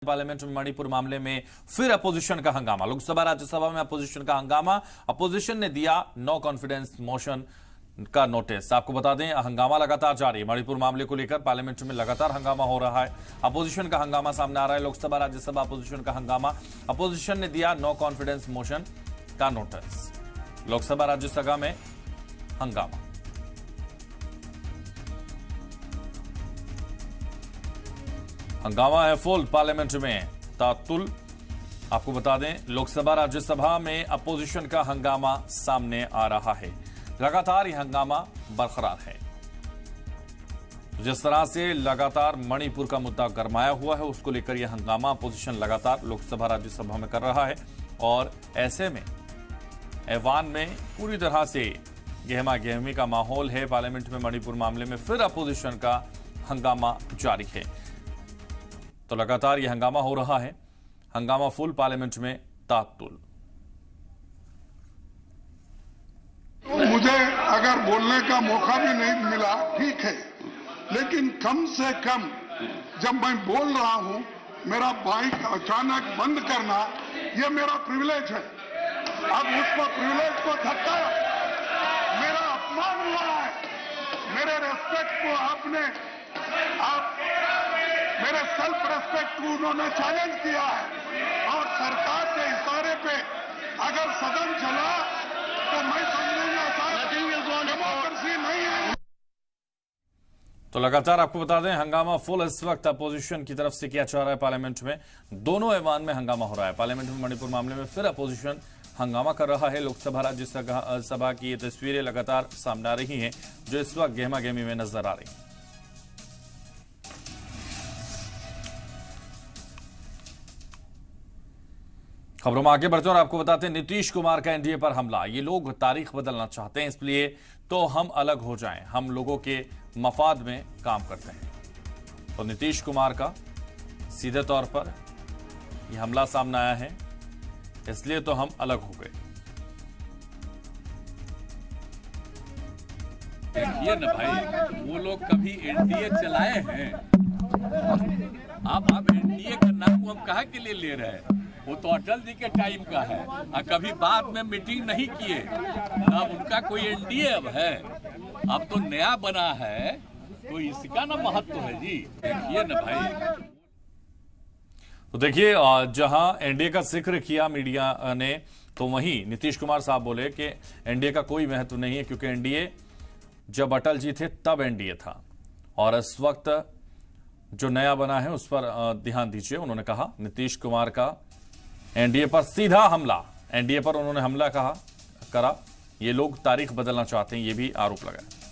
Parliament में मणिपुर मामले में फिर अपोजिशन का हंगामा। लोकसभा राज्यसभा में अपोजिशन का हंगामा। अपोजिशन ने दिया नो कॉन्फिडेंस मोशन का नोटिस। आपको बता दें, हंगामा लगातार जारी। मणिपुर मामले को लेकर पार्लियामेंट में लगातार हंगामा हो रहा है। अपोजिशन का हंगामा सामने आ रहा है। लोकसभा राज्यसभा अपोजिशन का हंगामा। अपोजिशन ने दिया नो कॉन्फिडेंस मोशन का नोटिस। लोकसभा राज्यसभा में हंगामा। हंगामा है फुल पार्लियामेंट में तातुल। आपको बता दें, लोकसभा राज्यसभा में अपोजिशन का हंगामा सामने आ रहा है। लगातार यह हंगामा बरकरार है। जिस तरह से लगातार मणिपुर का मुद्दा गरमाया हुआ है, उसको लेकर यह हंगामा अपोजिशन लगातार लोकसभा राज्यसभा में कर रहा है। और ऐसे में ऐवान में पूरी तरह से गहमा गहमी का माहौल है। पार्लियामेंट में मणिपुर मामले में फिर अपोजिशन का हंगामा जारी है। तो लगातार यह हंगामा हो रहा है। हंगामा फुल पार्लियामेंट में तातुल। मुझे अगर बोलने का मौका भी नहीं मिला, ठीक है, लेकिन कम से कम जब मैं बोल रहा हूं, मेरा बाइक अचानक बंद करना यह मेरा प्रिविलेज है। अब उसको प्रिविलेज को धक्का, मेरा अपमान हुआ है। मेरे रेस्पेक्ट को आप मेरे सेल्फ रेस्पेक्ट को उन्होंने चैलेंज किया है। और सरकार के इशारे पे अगर सदन चला तो मैं समझूंगा डेमोक्रेसी नहीं है। तो लगातार आपको बता दें, हंगामा फुल इस वक्त अपोजिशन की तरफ से किया जा रहा है। पार्लियामेंट में दोनों ऐवान में हंगामा हो रहा है। पार्लियामेंट में मणिपुर मामले में फिर अपोजिशन हंगामा कर रहा है। लोकसभा राज्यसभा की ये तस्वीरें लगातार सामने आ रही हैं, जो इस वक्त गहमा गहमी में नजर आ रही हैं। खबरों में आगे बढ़ते हैं और आपको बताते हैं, नीतीश कुमार का एनडीए पर हमला। ये लोग तारीख बदलना चाहते हैं, इसलिए तो हम अलग हो जाएं, हम लोगों के मफाद में काम करते हैं। तो नीतीश कुमार का सीधे तौर पर यह हमला सामने आया है, इसलिए तो हम अलग हो गए। देखिए ना भाई, वो लोग कभी एनडीए चलाए हैं? आप एनडीए का नाम हम कहाँ के लिए ले रहे हैं? वो तो अटल जी के टाइम का है। और कभी बाद में मीटिंग नहीं किए, अब उनका कोई एनडीए अब है? अब तो नया बना है, तो इसका ना महत्व है जी। देखिए ना भाई। तो देखिए, जहां एनडीए का जिक्र किया मीडिया ने, तो वहीं नीतीश कुमार साहब बोले कि एनडीए का कोई महत्व नहीं है, क्योंकि एनडीए जब अटल जी थे तब एनडीए था, और इस वक्त जो नया बना है उस पर ध्यान दीजिए। उन्होंने कहा नीतीश कुमार का एनडीए पर सीधा हमला। एनडीए पर उन्होंने हमला करा। ये लोग तारीख बदलना चाहते हैं, ये भी आरोप लगाया।